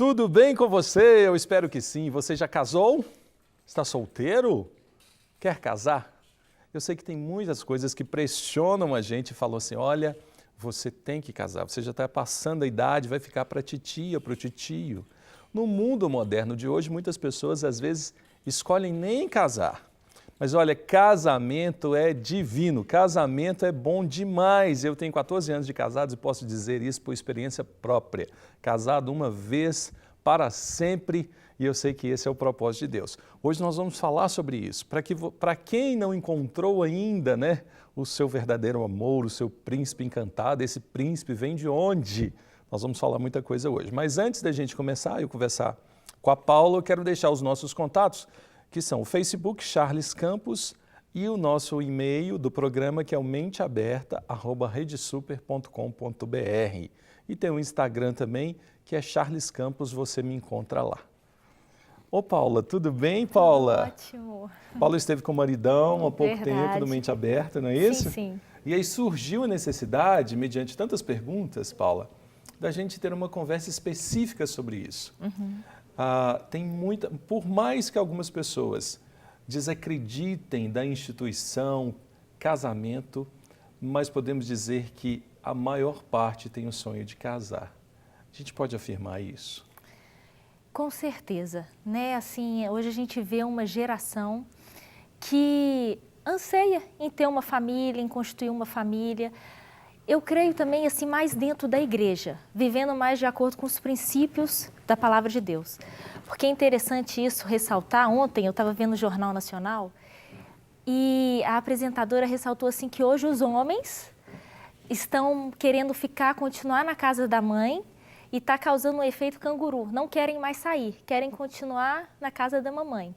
Tudo bem com você? Eu espero que sim. Você já casou? Está solteiro? Quer casar? Eu sei que tem muitas coisas que pressionam a gente e falam assim, olha, você tem que casar, você já está passando a idade, vai ficar para a titia, para o titio. No mundo moderno de hoje, muitas pessoas às vezes escolhem nem casar. Mas olha, casamento é divino, casamento é bom demais. Eu tenho 14 anos de casado e posso dizer isso por experiência própria. Casado uma vez, para sempre, e eu sei que esse é o propósito de Deus. Hoje nós vamos falar sobre isso, para quem não encontrou ainda, né, o seu verdadeiro amor, o seu príncipe encantado, esse príncipe vem de onde? Nós vamos falar muita coisa hoje. Mas antes da gente começar, eu conversar com a Paula, eu quero deixar os nossos contatos, que são o Facebook Charles Campos e o nosso e-mail do programa, que é o menteaberta@redesuper.com.br. E tem o Instagram também, que é Charles Campos, você me encontra lá. Ô Paula, tudo bem, Paula? Ótimo. Paula esteve com o maridão há pouco tempo no Mente Aberta, não é isso? Sim, sim. E aí surgiu a necessidade, mediante tantas perguntas, Paula, da gente ter uma conversa específica sobre isso. Tem muita, por mais que algumas pessoas desacreditem da instituição casamento, mas podemos dizer que a maior parte tem o sonho de casar. A gente pode afirmar isso? Com certeza, né? Assim, hoje a gente vê uma geração que anseia em ter uma família, em constituir uma família. Eu creio também assim mais dentro da igreja, vivendo mais de acordo com os princípios da palavra de Deus. Porque é interessante isso ressaltar. Ontem eu estava vendo o Jornal Nacional e a apresentadora ressaltou assim que hoje os homens estão querendo continuar na casa da mãe e está causando um efeito canguru. Não querem mais sair, querem continuar na casa da mamãe.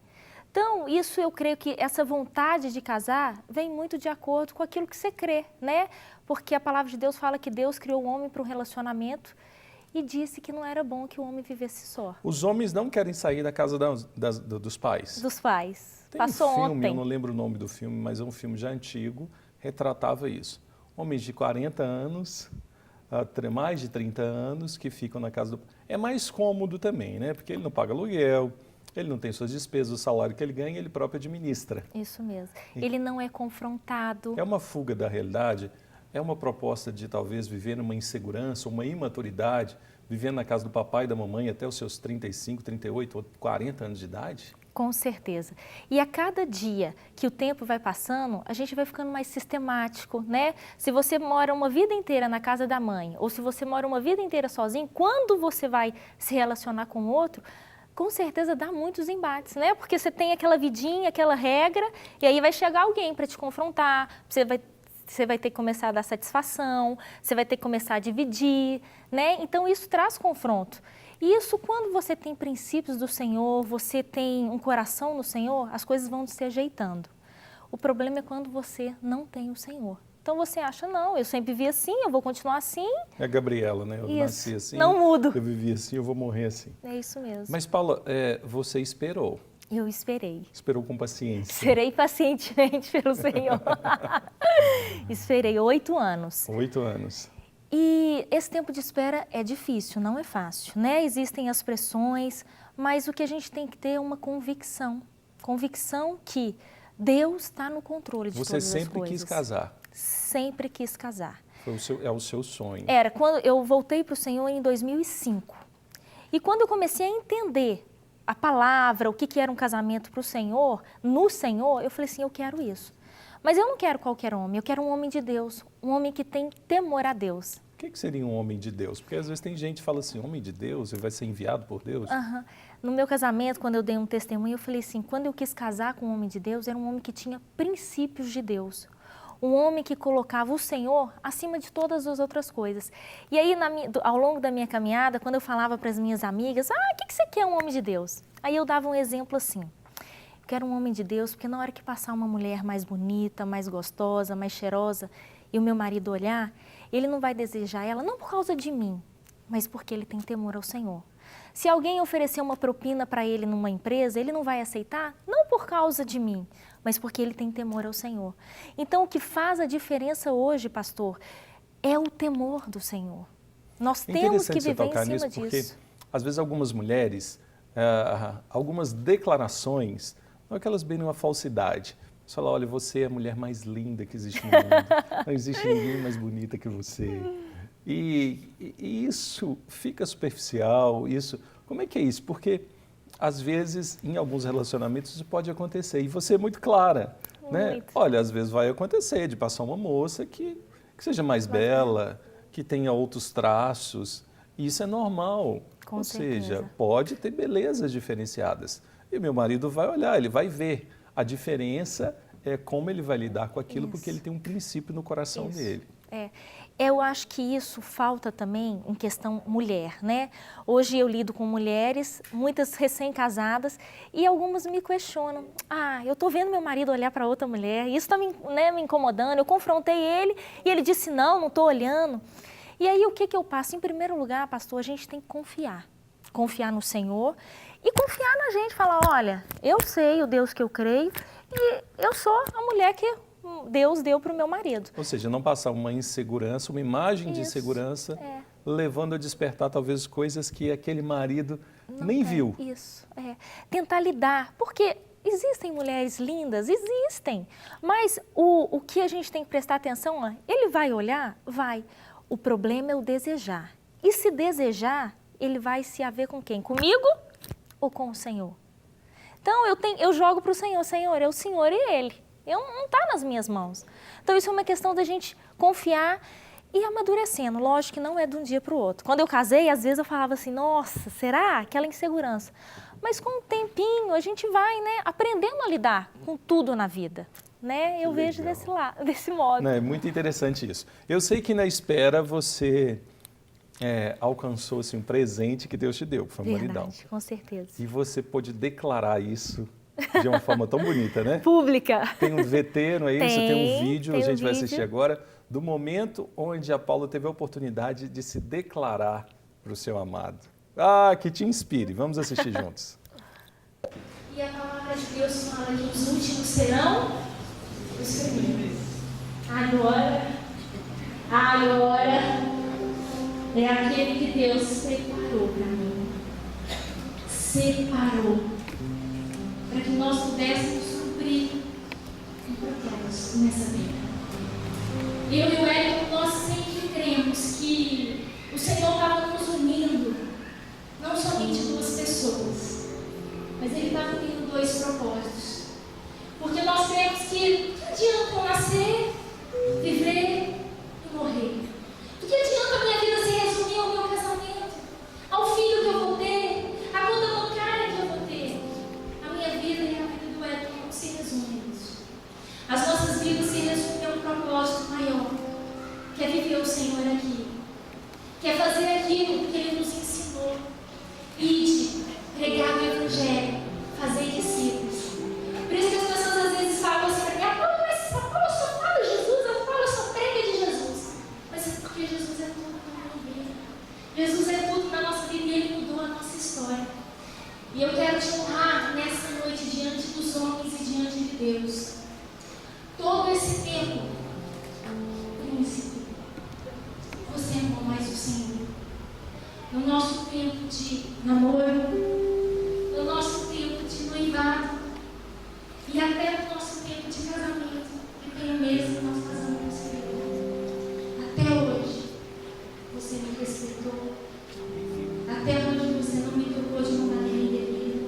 Então, isso eu creio que essa vontade de casar vem muito de acordo com aquilo que você crê, né? Porque a palavra de Deus fala que Deus criou o homem para um relacionamento e disse que não era bom que o homem vivesse só. Os homens não querem sair da casa dos pais? Dos pais. Tem Passou um filme, ontem. eu não lembro o nome do filme, mas é um filme já antigo, retratava isso. Homens de 40 anos, mais de 30 anos, que ficam na casa do pai. É mais cômodo também, né? Porque ele não paga aluguel, ele não tem suas despesas, o salário que ele ganha, ele próprio administra. Isso mesmo. Ele não é confrontado. É uma fuga da realidade, é uma proposta de talvez viver numa insegurança, uma imaturidade, vivendo na casa do papai e da mamãe até os seus 35, 38 ou 40 anos de idade? Com certeza. E a cada dia que o tempo vai passando, a gente vai ficando mais sistemático, né? Se você mora uma vida inteira na casa da mãe, ou se você mora uma vida inteira sozinho, quando você vai se relacionar com o outro, com certeza dá muitos embates, né? Porque você tem aquela vidinha, aquela regra, e aí vai chegar alguém para te confrontar, você vai ter que começar a dar satisfação, você vai ter que começar a dividir, né? Então isso traz confronto. E isso, quando você tem princípios do Senhor, você tem um coração no Senhor, as coisas vão se ajeitando. O problema é quando você não tem o Senhor. Então você acha, não, eu sempre vivi assim, eu vou continuar assim. É a Gabriela, né? Eu Isso, nasci assim, não mudo. Eu vivi assim, eu vou morrer assim. É isso mesmo. Mas, Paula, você esperou. Eu esperei. Esperou com paciência. Esperei pacientemente pelo Senhor. Esperei 8 anos. 8 anos. E esse tempo de espera é difícil, não é fácil, né? Existem as pressões, mas o que a gente tem que ter é uma convicção. Convicção que Deus está no controle de todas as coisas. Você sempre quis casar? Sempre quis casar. É o seu sonho. Era, quando eu voltei para o Senhor em 2005. E quando eu comecei a entender a palavra, o que era um casamento para o Senhor, no Senhor, eu falei assim, eu quero isso. Mas eu não quero qualquer homem, eu quero um homem de Deus, um homem que tem temor a Deus. O que seria um homem de Deus? Porque às vezes tem gente que fala assim, homem de Deus, ele vai ser enviado por Deus? No meu casamento, quando eu dei um testemunho, eu falei assim, quando eu quis casar com um homem de Deus, era um homem que tinha princípios de Deus. Um homem que colocava o Senhor acima de todas as outras coisas. E aí, ao longo da minha caminhada, quando eu falava para as minhas amigas, o que você quer um homem de Deus? Aí eu dava um exemplo assim, eu quero um homem de Deus, porque na hora que passar uma mulher mais bonita, mais gostosa, mais cheirosa, e o meu marido olhar, ele não vai desejar ela, não por causa de mim, mas porque ele tem temor ao Senhor. Se alguém oferecer uma propina para ele numa empresa, ele não vai aceitar, não por causa de mim, mas porque ele tem temor ao Senhor. Então, o que faz a diferença hoje, pastor, é o temor do Senhor. Nós temos que viver em cima disso. às vezes algumas mulheres, algumas declarações, não aquelas bem numa falsidade. Você fala, olha, você é a mulher mais linda que existe no mundo, não existe ninguém mais bonita que você. E isso fica superficial, isso... Como é que é isso? Porque, às vezes, em alguns relacionamentos isso pode acontecer. E você é muito clara, né? Olha, às vezes vai acontecer de passar uma moça que seja mais bela, que tenha outros traços. E isso é normal. Com Ou certeza. seja, pode ter belezas diferenciadas. E meu marido vai olhar, ele vai ver. A diferença é como ele vai lidar com aquilo, porque ele tem um princípio no coração dele. Eu acho que isso falta também em questão mulher, né? Hoje eu lido com mulheres, muitas recém-casadas, e algumas me questionam. Eu estou vendo meu marido olhar para outra mulher, isso está me incomodando. Eu confrontei ele e ele disse, não estou olhando. E aí o que eu passo? Em primeiro lugar, pastor, a gente tem que confiar. Confiar no Senhor e confiar na gente. Falar, olha, eu sei o Deus que eu creio e eu sou a mulher que Deus deu para o meu marido. Ou seja, não passar uma insegurança, uma imagem de insegurança, levando a despertar talvez coisas que aquele marido nem viu. Isso, tentar lidar, porque existem mulheres lindas, existem, mas o que a gente tem que prestar atenção, ele vai olhar? Vai. O problema é o desejar. E se desejar, ele vai se haver com quem? Comigo ou com o Senhor? Então eu jogo para o Senhor, Senhor, é o Senhor e Ele. Não está nas minhas mãos. Então, isso é uma questão da gente confiar e amadurecendo. Lógico que não é de um dia para o outro. Quando eu casei, às vezes eu falava assim, nossa, será? Aquela insegurança. Mas com o tempinho, a gente vai, né, aprendendo a lidar com tudo na vida. Né? Eu vejo desse modo. É muito interessante isso. Eu sei que na espera você alcançou assim, um presente que Deus te deu, que foi um maridão. Com certeza. E você pôde declarar isso de uma forma tão bonita, né? Pública. Tem um VT, não é isso? Tem um vídeo, a gente vai vídeo. assistir agora, do momento onde a Paula teve a oportunidade de se declarar para o seu amado. Que te inspire. Vamos assistir juntos. E a palavra de Deus fala que os últimos serão os primeiros. Agora é aquele que Deus separou para mim. Separou. Para que nós pudéssemos cumprir um propósito nessa vida. Eu e o Érico, nós sempre cremos que o Senhor estava nos unindo, não somente duas pessoas, mas Ele estava unindo dois propósitos. Porque nós cremos que adianta eu nascer, viver e morrer. Do que adianta a minha vida se resumir ao meu casamento, ao filho que eu vou ter, à conta bancária que eu vou ter? A minha vida e a vida do Érico não se resumem a isso. As nossas vidas se resumem a um propósito maior, que é viver o Senhor aqui, que é fazer aquilo que Ele nos ensinou. Ide, pregar o Evangelho, fazer discípulos. Por isso que as pessoas às vezes falam assim para mim, Paulo só fala de Jesus, Paulo só prega de Jesus. Mas é porque Jesus é tudo na minha vida. Jesus é tudo na nossa vida e Ele mudou a nossa história. E eu quero te honrar nessa noite diante dos homens e diante de Deus. Todo esse tempo, príncipe, você amou mais o Senhor. No nosso tempo de namoro, no nosso tempo de noivado e até no nosso tempo de casamento, que tem um mês que nós casamos com o Senhor. Até hoje, você me respeitou. Até hoje você não me tocou de uma maneira indevida.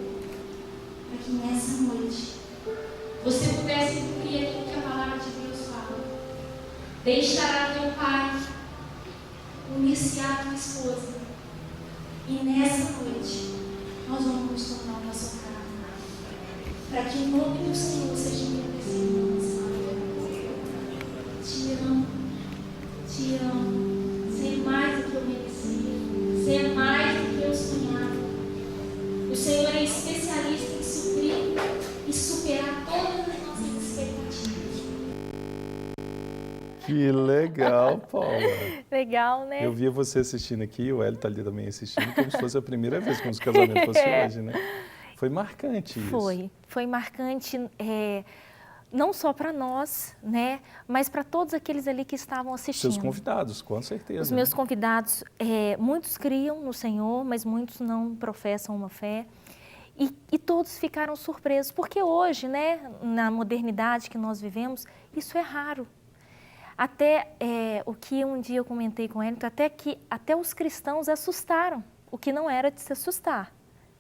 Para que nessa noite você pudesse cumprir aquilo que a palavra de Deus fala. Deixará teu pai, unir-se à tua esposa. E nessa noite nós vamos nos tornar uma só carne. Para que o nome do Senhor seja engrandecido na nossa vida. Te amo, ser mais do que eu merecia, ser mais do que eu sonhava. O Senhor é especialista em suprir e superar todas as nossas expectativas. Que legal, Paula. Legal, né? Eu via você assistindo aqui, o Hélio está ali também assistindo, como se fosse a primeira vez que o casamento fosse hoje, né? Foi marcante isso. Foi marcante. não só para nós, né, mas para todos aqueles ali que estavam assistindo. Seus convidados, com certeza. Os meus convidados, muitos criam no Senhor, mas muitos não professam uma fé. E todos ficaram surpresos, porque hoje, né, na modernidade que nós vivemos, isso é raro. Até o que um dia eu comentei com ele, até os cristãos assustaram, o que não era de se assustar,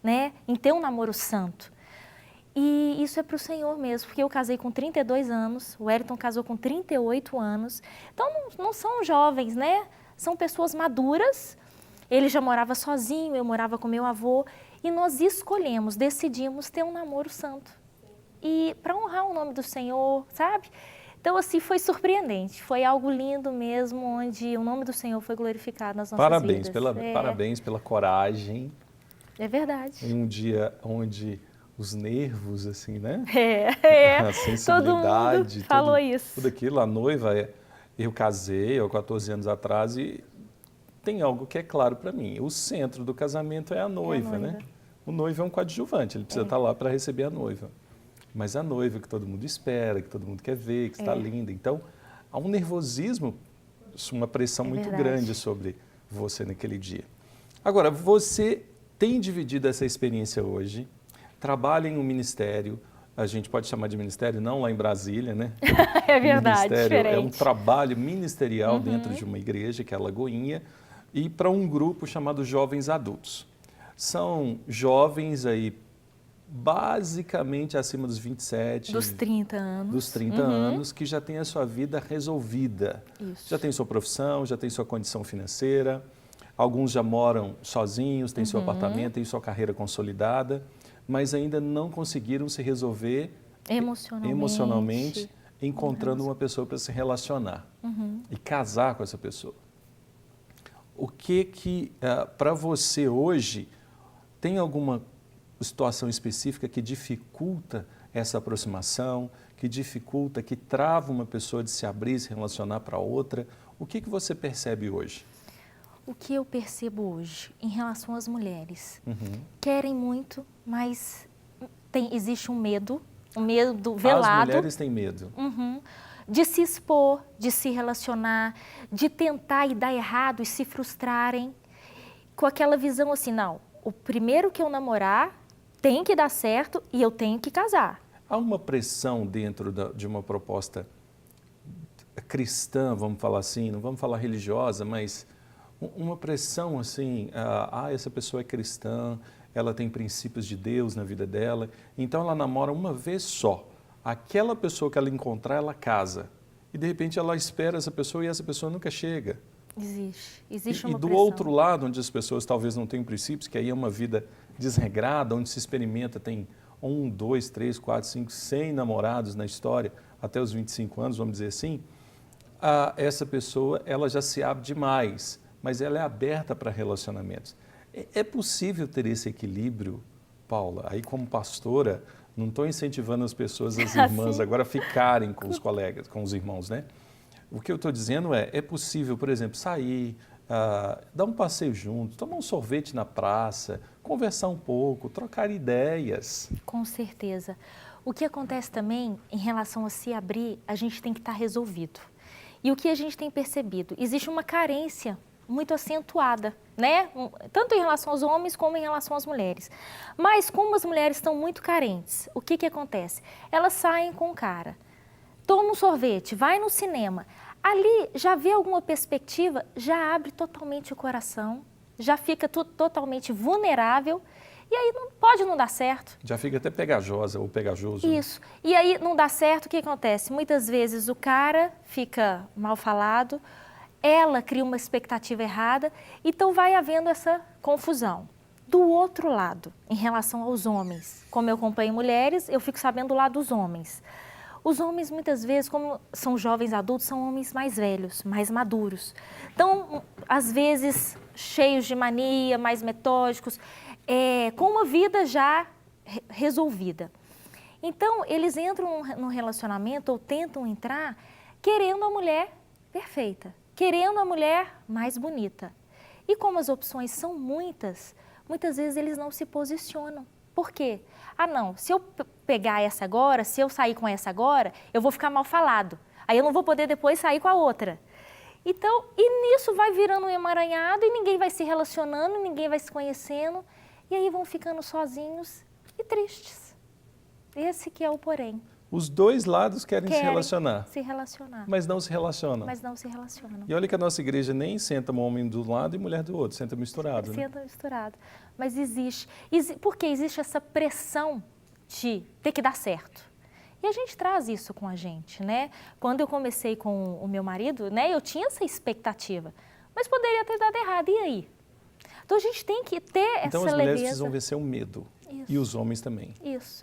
né, em ter um namoro santo. E isso é para o Senhor mesmo, porque eu casei com 32 anos, o Wellington casou com 38 anos. Então, não são jovens, né? São pessoas maduras. Ele já morava sozinho, eu morava com meu avô. E nós escolhemos, decidimos ter um namoro santo. E para honrar o nome do Senhor, sabe? Então, assim, foi surpreendente. Foi algo lindo mesmo, onde o nome do Senhor foi glorificado nas nossas vidas. Parabéns pela coragem. É verdade. Em um dia onde os nervos, assim, né? A sensibilidade. Todo mundo falou isso. Tudo aquilo, a noiva, eu casei há 14 anos atrás e tem algo que é claro para mim. O centro do casamento é a noiva, né? O noivo é um coadjuvante, ele precisa estar lá para receber a noiva. Mas a noiva que todo mundo espera, que todo mundo quer ver, que está linda. Então, há um nervosismo, uma pressão muito grande sobre você naquele dia. Agora, você tem dividido essa experiência hoje, trabalha em um ministério, a gente pode chamar de ministério, não lá em Brasília, né? É verdade, diferente. É um trabalho ministerial dentro de uma igreja, que é a Lagoinha, e para um grupo chamado Jovens Adultos. São jovens aí, basicamente acima dos 27. Dos 30 anos. Dos 30 anos, que já têm a sua vida resolvida. Isso. Já tem sua profissão, já tem sua condição financeira, alguns já moram sozinhos, têm seu apartamento, têm sua carreira consolidada, mas ainda não conseguiram se resolver emocionalmente encontrando uma pessoa para se relacionar e casar com essa pessoa. O que para você hoje, tem alguma situação específica que dificulta essa aproximação, que dificulta, que trava uma pessoa de se abrir, se relacionar para outra? O que você percebe hoje? O que eu percebo hoje em relação às mulheres? Querem muito, mas existe um medo velado. As mulheres têm medo. De se expor, de se relacionar, de tentar e dar errado e se frustrarem, com aquela visão assim, não, o primeiro que eu namorar tem que dar certo e eu tenho que casar. Há uma pressão dentro de uma proposta cristã, vamos falar assim, não vamos falar religiosa, mas uma pressão assim, essa pessoa é cristã, ela tem princípios de Deus na vida dela, então ela namora uma vez só. Aquela pessoa que ela encontrar, ela casa. E de repente ela espera essa pessoa e essa pessoa nunca chega. Existe uma pressão. E do pressão. outro lado, onde as pessoas talvez não tenham princípios, que aí é uma vida desregrada, onde se experimenta, tem 1, 2, 3, 4, 5, 100 namorados na história, até os 25 anos, vamos dizer assim, essa pessoa ela já se abre demais, mas ela é aberta para relacionamentos. É possível ter esse equilíbrio, Paula? Aí como pastora, não estou incentivando as pessoas, as irmãs, agora a ficarem com os colegas, com os irmãos, né? O que eu estou dizendo é possível, por exemplo, sair, dar um passeio junto, tomar um sorvete na praça, conversar um pouco, trocar ideias. Com certeza. O que acontece também, em relação a se abrir, a gente tem que estar resolvido. E o que a gente tem percebido? Existe uma carência muito acentuada, né? Tanto em relação aos homens como em relação às mulheres. Mas como as mulheres estão muito carentes, o que acontece? Elas saem com o cara, toma um sorvete, vai no cinema, ali já vê alguma perspectiva, já abre totalmente o coração, já fica totalmente vulnerável e aí pode não dar certo. Já fica até pegajosa ou pegajoso. Isso. Né? E aí não dá certo, o que acontece? Muitas vezes o cara fica mal falado, ela cria uma expectativa errada, então vai havendo essa confusão. Do outro lado, em relação aos homens, como eu acompanho mulheres, eu fico sabendo do lado dos homens. Os homens, muitas vezes, como são jovens adultos, são homens mais velhos, mais maduros. Então, às vezes, cheios de mania, mais metódicos, com uma vida já resolvida. Então, eles entram no relacionamento ou tentam entrar querendo a mulher perfeita, querendo a mulher mais bonita. E como as opções são muitas vezes eles não se posicionam. Por quê? Ah, não, se eu pegar essa agora, se eu sair com essa agora, eu vou ficar mal falado. Aí eu não vou poder depois sair com a outra. Então, e nisso vai virando um emaranhado e ninguém vai se relacionando, ninguém vai se conhecendo. E aí vão ficando sozinhos e tristes. Esse que é o porém. Os dois lados querem se relacionar, se relacionar, mas não se relacionam. mas não se relacionam. E olha que a nossa igreja nem senta um homem do lado e mulher do outro, senta misturado. Senta misturado. Mas existe. Porque existe essa pressão de ter que dar certo. E a gente traz isso com a gente, né? Quando eu comecei com o meu marido, né, eu tinha essa expectativa, mas poderia ter dado errado. E aí? Então a gente tem que ter essa leveza. Então as mulheres precisam vencer o medo. Isso. E os homens também.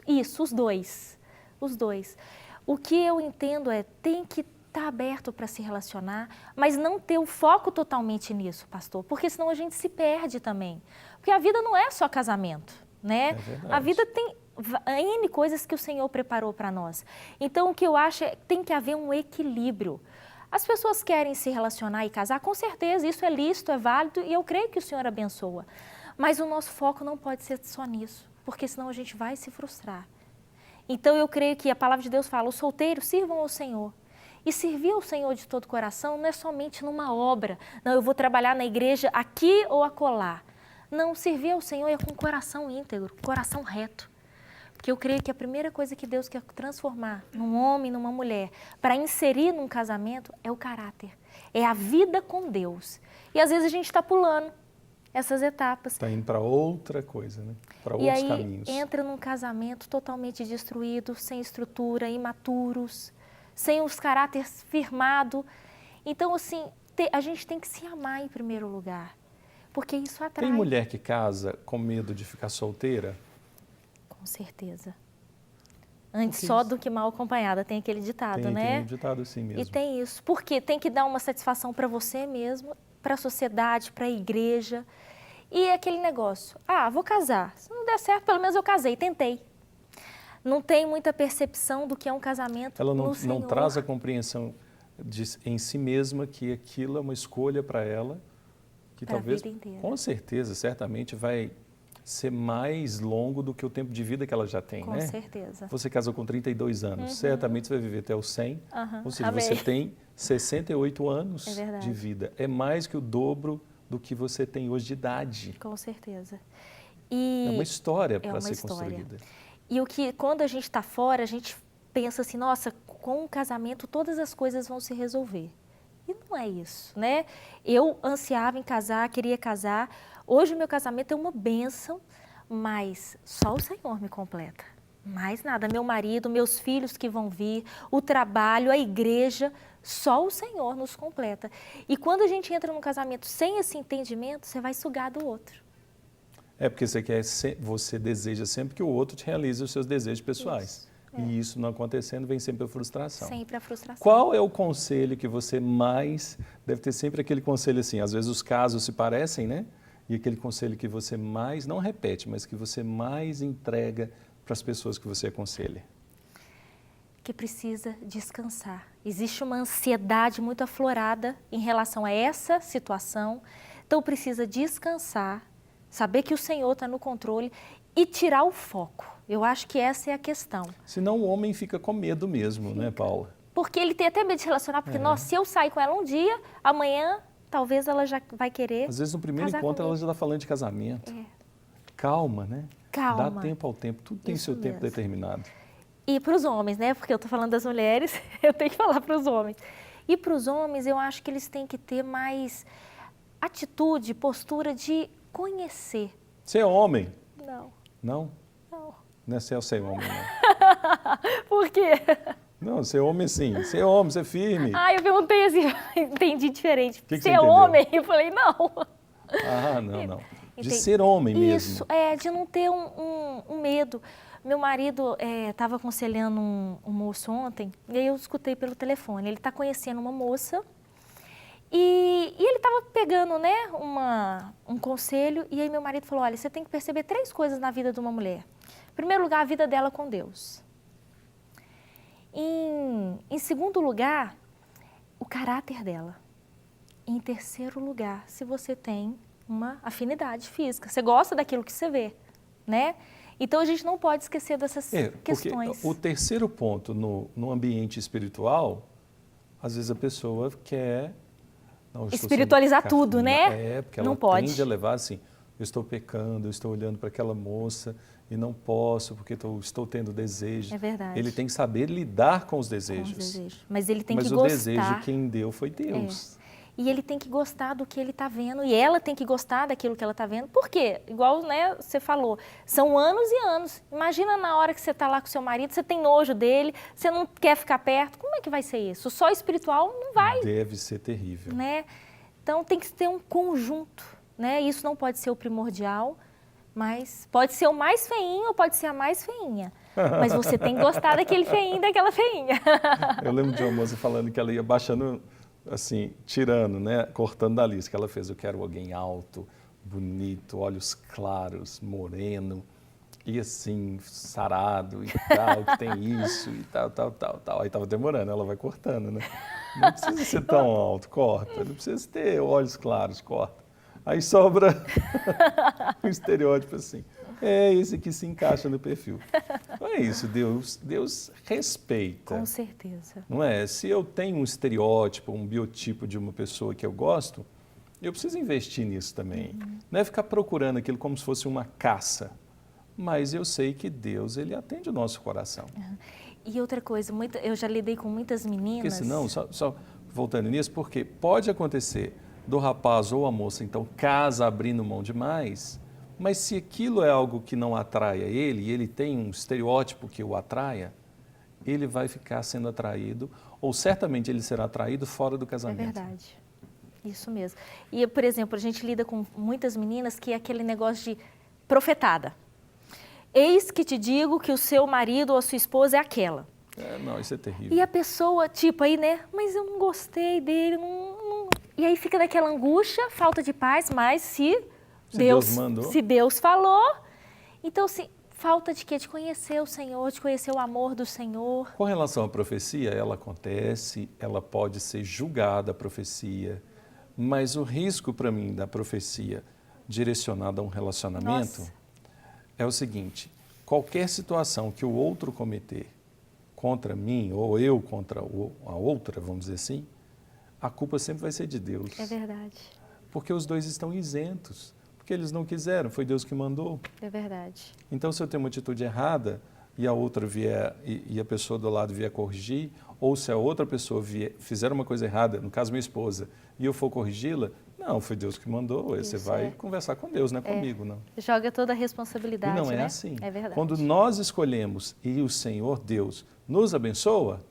Isso, os dois. Os dois. O que eu entendo tem que estar aberto para se relacionar, mas não ter o foco totalmente nisso, pastor, porque senão a gente se perde também. Porque a vida não é só casamento, né? É verdade. A vida tem N coisas que o Senhor preparou para nós. Então, o que eu acho é que tem que haver um equilíbrio. As pessoas querem se relacionar e casar, com certeza, isso é lícito, é válido, e eu creio que o Senhor abençoa. Mas o nosso foco não pode ser só nisso, porque senão a gente vai se frustrar. Então, eu creio que a palavra de Deus fala, os solteiros sirvam ao Senhor. E servir ao Senhor de todo o coração não é somente numa obra. Não, eu vou trabalhar na igreja aqui ou acolá. Não, servir ao Senhor é com o coração íntegro, coração reto. Porque eu creio que a primeira coisa que Deus quer transformar num homem, numa mulher, para inserir num casamento, é o caráter. É a vida com Deus. E às vezes a gente está pulando essas etapas. Está indo para outra coisa, né? Para outros caminhos. E aí entra num casamento totalmente destruído, sem estrutura, imaturos, sem os caráteres firmados. Então, assim, a gente tem que se amar em primeiro lugar, porque isso atrai. Tem mulher que casa com medo de ficar solteira? Com certeza. Antes só do que mal acompanhada, tem aquele ditado, né? Tem um ditado assim mesmo. E tem isso, porque tem que dar uma satisfação para você mesmo, para a sociedade, para a igreja. E é aquele negócio, vou casar. Se não der certo, pelo menos eu casei, tentei. Não tem muita percepção do que é um casamento Ela no Senhor. não traz a compreensão em si mesma que aquilo é uma escolha para ela, que pra talvez, vida inteira. com certeza, certamente vai ser mais longo do que o tempo de vida que ela já tem, né? Com certeza. Você casou com 32 anos, certamente você vai viver até os 100, ou seja, Amém. você tem 68 anos verdade. de vida. É mais que o dobro do que você tem hoje de idade. Com certeza. É uma história para uma ser história. construída. E o que, quando a gente está fora, a gente pensa assim, nossa, com o casamento todas as coisas vão se resolver. E não é isso, né? Eu ansiava em casar, queria casar. Hoje o meu casamento é uma bênção, mas só o Senhor me completa. Mais nada. Meu marido, meus filhos que vão vir, o trabalho, a igreja, só o Senhor nos completa. E quando a gente entra num casamento sem esse entendimento, você vai sugar do outro. É porque você deseja sempre que o outro te realize os seus desejos pessoais. E isso não acontecendo, vem sempre a frustração. Sempre a frustração. Qual é o conselho que você mais... Deve ter sempre aquele conselho assim, às vezes os casos se parecem, né? E aquele conselho que você mais, não repete, mas que você mais entrega para as pessoas que você aconselha. Que precisa descansar. Existe uma ansiedade muito aflorada em relação a essa situação. Então precisa descansar, saber que o Senhor está no controle e tirar o foco. Eu acho que essa é a questão. Senão o homem fica com medo mesmo, né, Paula? Porque ele tem até medo de se relacionar, porque, nossa, se eu sair com ela um dia, amanhã talvez ela já vai querer. Às vezes no primeiro encontro ela já está falando de casamento. Calma, né? Calma. Dá tempo ao tempo, tudo tem Isso seu tempo mesmo. determinado. E para os homens, né? Porque eu estou falando das mulheres, eu tenho que falar para os homens. E para os homens, eu acho que eles têm que ter mais atitude, postura de conhecer. Você é homem? Não. Não? Não. Não é ser homem, não. Por quê? Não, ser homem sim. Ser homem, ser firme. Eu perguntei assim, entendi diferente. Que Ser você entendeu? homem? Eu falei, não. Não. De Entendi. ser homem mesmo. Isso, de não ter um medo. Meu marido estava aconselhando um moço ontem, e aí eu escutei pelo telefone. Ele está conhecendo uma moça e ele estava pegando, né, um conselho, e aí meu marido falou, olha, você tem que perceber 3 coisas na vida de uma mulher. Em primeiro lugar, a vida dela com Deus. Em segundo lugar, o caráter dela. Em terceiro lugar, se você tem uma afinidade física, você gosta daquilo que você vê, né? Então a gente não pode esquecer dessas questões. Porque o terceiro ponto no ambiente espiritual, às vezes a pessoa quer... Não, espiritualizar tudo, né? Porque não ela pode. tende a levar assim, eu estou pecando, eu estou olhando para aquela moça e não posso porque estou tendo desejo. É verdade. Ele tem que saber lidar com os desejos. Mas ele tem que gostar. Mas o desejo quem deu foi Deus. E ele tem que gostar do que ele está vendo, e ela tem que gostar daquilo que ela está vendo. Por quê? Igual, né, você falou, são anos e anos. Imagina na hora que você está lá com seu marido, você tem nojo dele, você não quer ficar perto. Como é que vai ser isso? Só espiritual não vai. Deve ser terrível. Né? Então tem que ter um conjunto. Né? Isso não pode ser o primordial, mas pode ser o mais feinho ou pode ser a mais feinha. Mas você tem que gostar daquele feinho, daquela feinha. Eu lembro de uma moça falando que ela ia baixando... assim, tirando, né, cortando da lista que ela fez. Eu quero alguém alto, bonito, olhos claros, moreno, e assim, sarado e tal, que tem isso e tal. Aí estava demorando, ela vai cortando, né? Não precisa ser tão alto, corta. Não precisa ter olhos claros, corta. Aí sobra um estereótipo assim. Esse que se encaixa no perfil. Não é isso, Deus respeita. Com certeza. Não é? Se eu tenho um estereótipo, um biotipo de uma pessoa que eu gosto, eu preciso investir nisso também. Não é ficar procurando aquilo como se fosse uma caça. Mas eu sei que Deus, Ele atende o nosso coração. E outra coisa, eu já lidei com muitas meninas... Porque senão, só voltando nisso, porque pode acontecer do rapaz ou a moça, então, casa abrindo mão demais... Mas se aquilo é algo que não atrai a ele, e ele tem um estereótipo que o atraia, ele vai ficar sendo atraído, ou certamente ele será atraído fora do casamento. É verdade, isso mesmo. E, por exemplo, a gente lida com muitas meninas que é aquele negócio de profetada. Eis que te digo que o seu marido ou a sua esposa é aquela. Não, isso é terrível. E a pessoa, tipo, aí, né, mas eu não gostei dele, E aí fica naquela angústia, falta de paz, mas se Deus mandou. Se Deus falou, então assim, falta de quê? De conhecer o Senhor, de conhecer o amor do Senhor. Com relação à profecia, ela acontece, ela pode ser julgada a profecia, mas o risco para mim da profecia direcionada a um relacionamento é o seguinte, qualquer situação que o outro cometer contra mim, ou eu contra a outra, vamos dizer assim, a culpa sempre vai ser de Deus. É verdade. Porque os dois estão isentos. Porque eles não quiseram, foi Deus que mandou. É verdade. Então, se eu tenho uma atitude errada e a outra vier, e a pessoa do lado vier corrigir, ou se a outra pessoa fizer uma coisa errada, no caso minha esposa, e eu for corrigi-la, não, foi Deus que mandou, aí você vai conversar com Deus, não é comigo, não. Joga toda a responsabilidade, e não é né? assim. É verdade. Quando nós escolhemos e o Senhor Deus nos abençoa,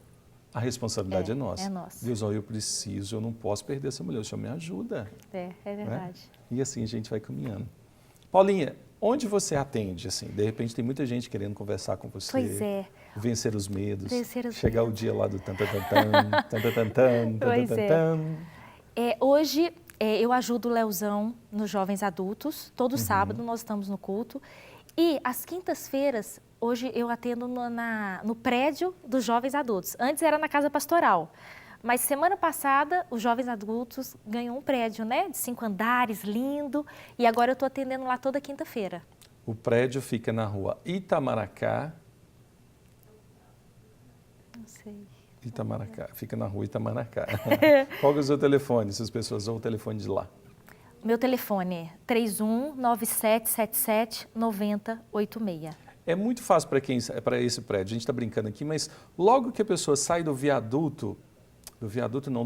a responsabilidade é nossa. É nossa. Deus, eu preciso, eu não posso perder essa mulher, o Senhor me ajuda. É verdade. E assim a gente vai caminhando. Paulinha, onde você atende? Assim, de repente tem muita gente querendo conversar com você. Pois é. Vencer os medos. Chegar o dia lá do tan-tan-tan-tan. Pois é. Hoje eu ajudo o Leozão nos Jovens Adultos. Todo sábado nós estamos no culto. E às quintas-feiras, hoje eu atendo no prédio dos Jovens Adultos. Antes era na Casa Pastoral. Mas semana passada, os Jovens Adultos ganhou um prédio, né? De 5 andares, lindo. E agora eu estou atendendo lá toda quinta-feira. O prédio fica na rua Itamaracá. Não sei. Itamaracá, fica na rua Itamaracá. Qual é o seu telefone, se as pessoas usam o telefone de lá? Meu telefone é 3197779086. É muito fácil para esse prédio, a gente está brincando aqui, mas logo que a pessoa sai do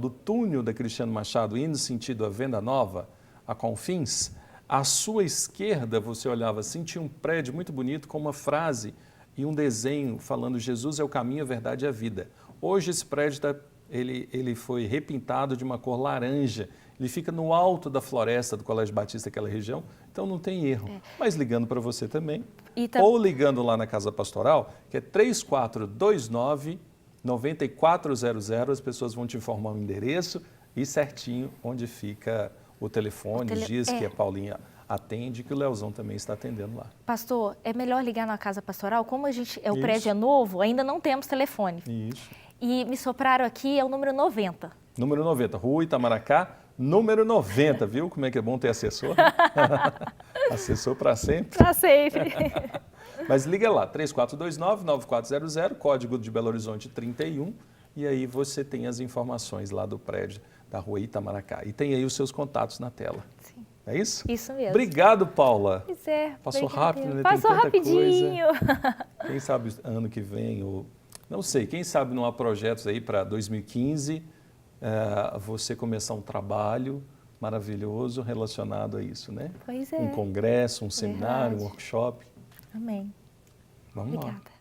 túnel da Cristiano Machado, indo sentido a Venda Nova, a Confins, à sua esquerda, você olhava assim, tinha um prédio muito bonito com uma frase e um desenho falando Jesus é o caminho, a verdade e a vida. Hoje esse prédio ele foi repintado de uma cor laranja, ele fica no alto da floresta do Colégio Batista, aquela região, então não tem erro. Mas ligando para você também, ou ligando lá na Casa Pastoral, que é 3429-9400, as pessoas vão te informar o endereço e certinho onde fica o telefone, os dias que a Paulinha atende, que o Leozão também está atendendo lá. Pastor, é melhor ligar na Casa Pastoral? Como o prédio é novo, ainda não temos telefone. Isso. E me sopraram aqui, é o número 90. Número 90, Rua Itamaracá, número 90, viu? Como é que é bom ter assessor? Assessor para sempre. Para sempre. Mas liga lá, 3429-9400, código de Belo Horizonte 31, e aí você tem as informações lá do prédio da Rua Itamaracá. E tem aí os seus contatos na tela. Sim. É isso? Isso mesmo. Obrigado, Paula. Pois é. Passou rápido, né? Tem Passou tanta rapidinho. Quem sabe ano que vem, ou não sei, quem sabe não há projetos aí para 2015, você começar um trabalho maravilhoso relacionado a isso, né? Pois é. Um congresso, um seminário, um Verdade. workshop. Amém. Vamos lá. Obrigada.